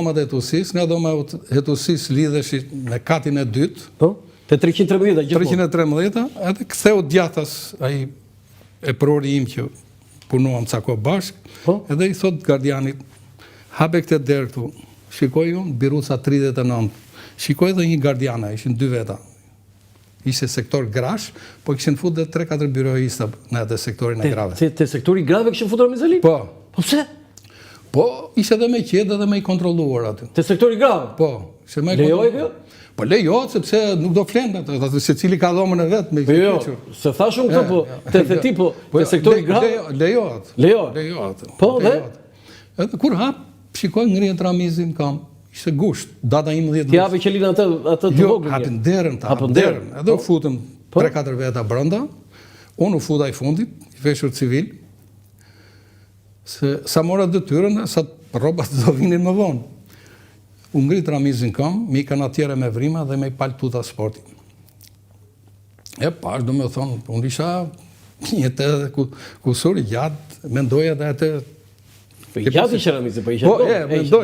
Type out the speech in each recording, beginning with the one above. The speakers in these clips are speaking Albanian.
Dhomat e Hetusisë, nga dhomat e Hetusisë lidheshi me katin e dytë. Po? Te 313 gjithmonë. 313, edhe ktheu djathtas ai e prori im që punuam ca kohë bashkë, edhe i thot gardianit, hape këtë derë këtu, shikoj unë, Biruca 39, shikoj edhe një gardiana, ishin 2 veta, ishte sektor grash, po kishin fut dhe 3-4 byroista në atë sektorin e grave. Te sektori grave kishin futur me Zali? Po. Po pse? Po, ishte edhe me qetë dhe me i kontrolluar aty. Te sektori grave? Po. Lejoj kjo? Po lejohet sepse nuk do flenë atë, se cili ka dhomën e vetë me i kequr. Se thashun këto, po, te theti, po, te sektori grave? Lejohet. Lejohet. Po, dhe? Edhe kur hap, shikoj ngrihet Ramizin kam, ishte gusht, data 11. Ti hapi qelin atë të vogël. Jo, hapin derën, edhe u futëm 3-4 veta brenda, unë u futa i fundit, i veshur civil, se sa mora detyrën, sa rrobat do vinin më vonë. U ngrit Ramizin kam, me i kanatiere me vrima dhe me i palë tuta sportin. E pash, do me thonë, unë isha jetë edhe kusur gjatë, mendoja dhe atë... Gjatë ishe Ramizin, po ishe do.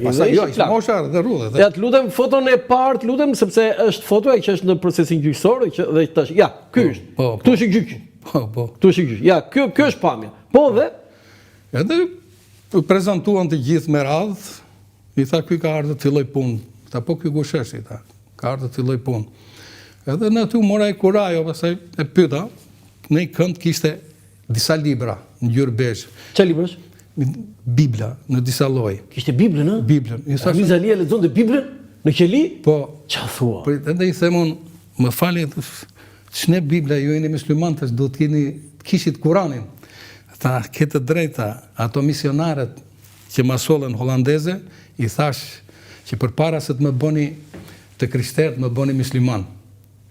Pasaj jo, ishe mosha dhe rrudhe. Ja, të lutem foton e partë, lutem, sepse është fotoja që është në procesin gjyqësor, dhe tash, ja, ky është, këtu është gjyq. Këtu është gjyq. Ja, kjo është pamja. Po dhe? Edhe u prezentuan të gjithë me radhë, i tha, kuj ka ardhë të filloj punë. Ta po kuj gushesh, i tha, ka ardhë të filloj punë. Edhe në aty mora e kurajo, pasaj e pyta, në i kënd kishte disa libra në gjyrë beshë. Qa librash? Bibla, në disa loj. Kishte Biblën, në? Biblën. Ramiz Alia lexon dhe Biblën? Në qeli? Po. Qa thua? Edhe i themon, më fali, ç'ne Bibla, ju jeni muslimanës, do të kishit Kuranin. Tha, këtë drejta, ato misionarët që masollën holandeze, i thash që për para se të më bëni të krishterët, më bëni musliman.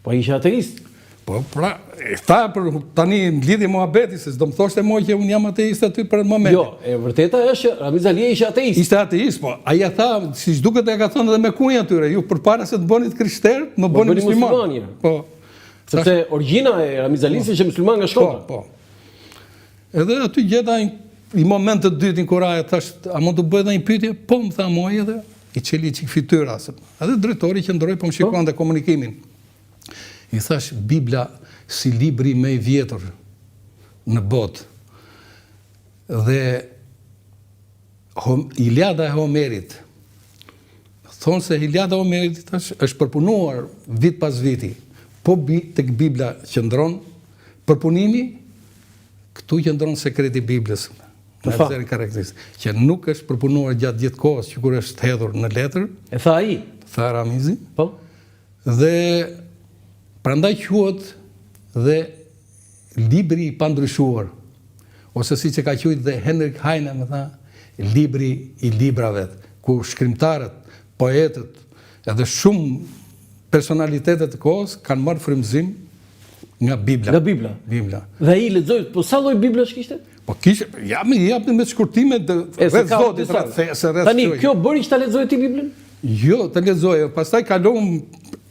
Po ishe ateist? Po, pra, i tha për tani në lidhje muhabeti, se s'do më thoshte moj që unë jam ateist aty për në moment. Jo, e vërteta është që Ramiz Alia ishe ateist. Ishte ateist, po, aja tha, si duket e ka thonë edhe me kunja atyre, ju për para se të bëni të krishterët, më bëni musliman. Po, sepse origjina e Ramiz Alis ishe musliman nga Shkodra. Po. Edhe aty gjeta i moment të dytin kuraja, thash, a mund të bëjë dhe një pyetje? Po, më tha moj edhe, i qeli qik fytyra. Edhe drejtori që ndroj, po më shikon dhe komunikimin. I thash, Biblia si libri me i vjetër në botë. Dhe Iliada e Homerit. Thonë se Iliada e Homerit është përpunuar vit pas viti. Po tek Biblia qëndron përpunimi, këtu qëndron sekreti Biblës. Që nuk është përpunuar gjatë gjithë kohës që kur është hedhur në letër. E tha ai? Tha Ramizi. Po? Dhe prandaj quhet dhe libri i pandryshuar. Ose si që ka quajtur dhe Henrik Heine, më tha, libri i librave, ku shkrimtarët, poetët, edhe shumë personalitetet të kohës kanë marrë frymëzim nga Bibla. Nga Bibla. Dhe ai lexoi, po sa lloj Biblash kishte? Po kishte, japni me shkurtime rreth Zotit, se rreth. Tani kjo bëri që ta lexoje ti Biblën? Jo, ta lexoje, pastaj kalom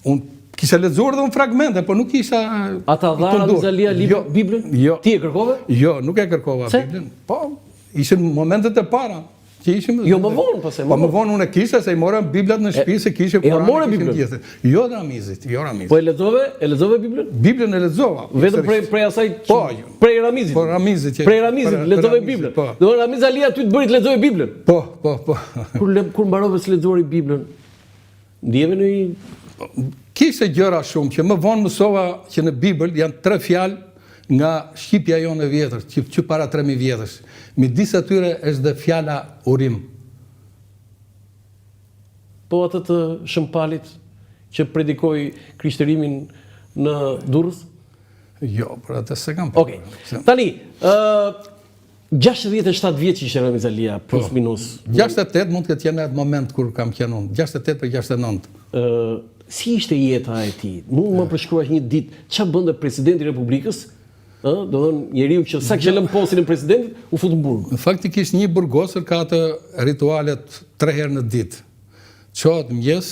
unë kisha lexuar edhe un fragmente, po nuk kisha. Ata dha Ramiz Alia Biblën? Jo. Ti e kërkove? Jo, nuk e kërkova Biblën. Po, ishin momentet e para. Jo, më vonë, po se më vonë. Po më vonë unë e kisha, se i mora Biblat në shtëpi, se kishe Kur'anin, kishin gjithë. Jo Ramizit. Po e lexove Biblën? Biblën e lexova. Vetëm prej asaj, prej Ramizit. Po Ramizit. Prej Ramizit lexove Biblën. Do Ramiz Alia ty të bëri të lexoje Biblën. Po. Kur mbarove të lexuari Biblën, ndjeve në kishte gjëra shumë që më vonë mësova që në Bibël janë 3 fjalë nga shqipja jonë e vjetër, që para 3000 vjetësh. Midis atyre është dhe fjala urim. Po atë të Shëmpalit që predikoi krishtërimin në Durrës? Jo, për atë se kam. Okej. Tani, 67 vjeç ishte Ramiz Alia, plus minus. 68 mund të jetë në atë moment kur kam qenë unë. 68 për 69. Si ishte jeta e tij? Mund më përshkruash një ditë, ç'a bënte presidenti i Republikës? Do thënë njeriu që sa kishte lënë postin e presidentit, u fut në burg. Faktikisht një burgosër ka atë ritualet 3 herë në ditë. Çohet mëngjes,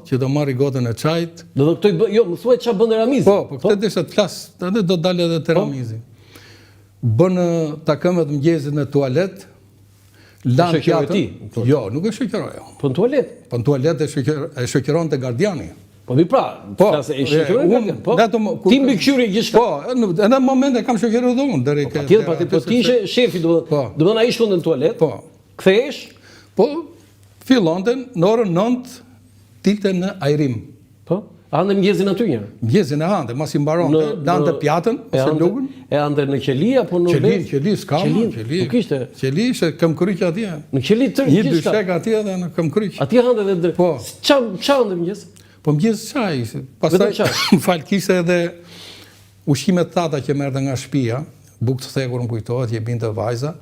që do marrë gotën e çajit. Do të thotë jo, më thuaj ç'a bën Ramizi. Po këtë desha të flas, edhe do dalë edhe te Ramizi. Bën takëmet mëngjesit në tualet, lan shoqëroi pjatën. ti? Jo, nuk e shoqëroi. Po në tualet. Po në tualet e shoqëronte gardiani. Po mi pra, flasë e shoqëroi gardian. Po. Ti mbi këshyri gjithçka. Po, në moment e kam shoqëruar dhe unë deri ke. Patjetër, po ti ishe shefi, do të thonë ai shkonte në tualet. Po. Kthehesh? Po, fillonte në orën 9 dilte në ajrim. Po. Ande mëngjesin aty një. Mëngjesin e hante, mos i mbaronte, lante pjatën ose lugën. E ande në qeli apo në qeli s'ka, qeli. Nuk kishte. Qeli ishte këmbkryq atje. Në qeli tërë një dyshek atje dhe në këmbkryq. Atje hante edhe. Po. Ç'ande mëngjes? Po mëngjes çaj ishte. Pastaj më fal kishte edhe ushqime të thata që merrte nga shtëpia, bukë të thekur më kujtohet, që binte vajza.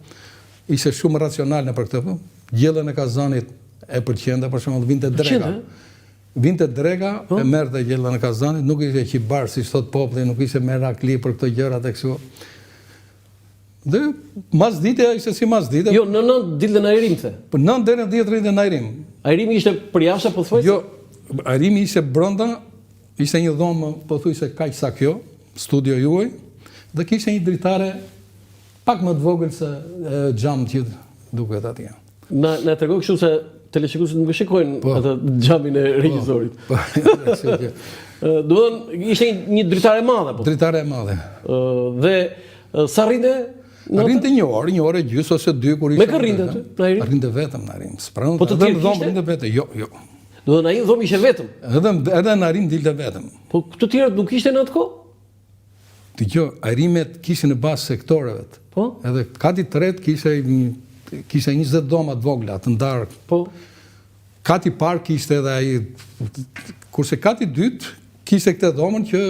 Ishte shumë racional në për këtë. Gjellën e kazanit e pëlqente, për shembull vinte drega. Vinte drega, e merrte gjellën e kazanit, nuk ishte qibar, si thot populli, nuk ishte merakli për këto gjërat e kështu. Dhe masdite ishte si masdite. Jo, në 9 dilte në ajrim the. Po 9 deri në 10 ditë në ajrim. Ajrimi ishte përjashtë apo thuajse? Jo, ajrimi ishte brenda, ishte një dhomë pothuajse kaq sa kjo, studio juaj, dhe kishte një dritare pak më të vogël se xham që duket atje. Na tregoj kështu se teleshikuesit nuk e shikojnë atë xhamin e regjisorit. Po. Do të thonë ishte një dritare e madhe po. Dritare e madhe. Dhe sa rrinte? Rrinte një orë gjysmë ose 2 kur ishte. Me kë rrinte aty? Në ajrim? Rrinte vetëm në ajrim. S'pranon. Po të tjerë dhomë rrinte vetëm. Jo. Do të thonë ai dhomë ishte vetëm. Edhe në ajrim dilte vetëm. Po të tjerët nuk ishte në atë kohë? Dgjoj, ajrimet kishin në bazë sektoreve. Po. Edhe kati tret kishte 20 dhoma të vogla të ndarë. Po. Kati parë kishte edhe ai, kurse kati dytë kishte këtë dhomën që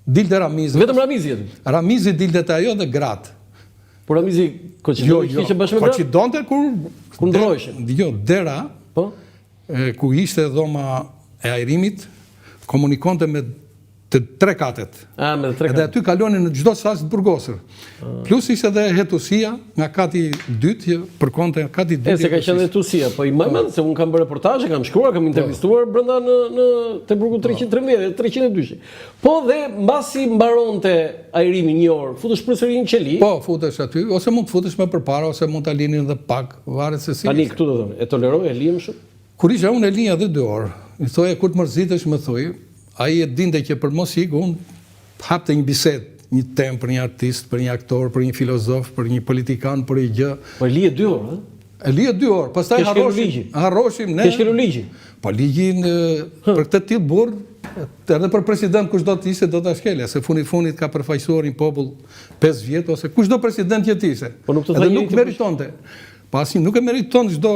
dilte Ramizi. Vetëm Ramizi aty. Ramizi dilte te ajo dhe gratë. Po Ramizi Koçidoni kishte bashkë me gratë? Koçidonte kur ndroheshin. Jo, dera. Po. Ku ishte dhoma e ajrimit, komunikonte me të 3 katet. Me 3 katet. Edhe aty kalonin në çdo sas të burgosur. Plus ishte edhe hetusia nga kati dytë që përkonte kati dytë. Se ka qenë hetusia, po i mend se un kam bërë reportazhe, kam shkruar, kam intervistuar brenda në te burgu 302. Po dhe mbasi mbaronte ajrimi një orë, futesh përsëri në qeli. Po, futesh aty ose mund të futesh më përpara ose mund ta linin edhe pak, varet se si. Tani këtu do të thonë, e toleroj e lihem shumë. Kur isha unë e linja edhe 2 orë. I thoja kur të mërzitesh më thuj. Ai e dinte që për mos ikë unë hapte një bisedë, një temë për një artist, për një aktor, për një filozof, për një politikan, për një gjë. Po e lije 2 orë, ëh? E lije 2 orë, pastaj harroshim ne. Ke shkelu ligjin? Po ligjin për këtë tillë burr, edhe për president kushdo të ishte do ta shkelja, se fundit ka përfaqësuar një popull 5 vjet ose kushdo president që të ishte. Po nuk të edhe nuk meritonte. Pasi nuk e meriton çdo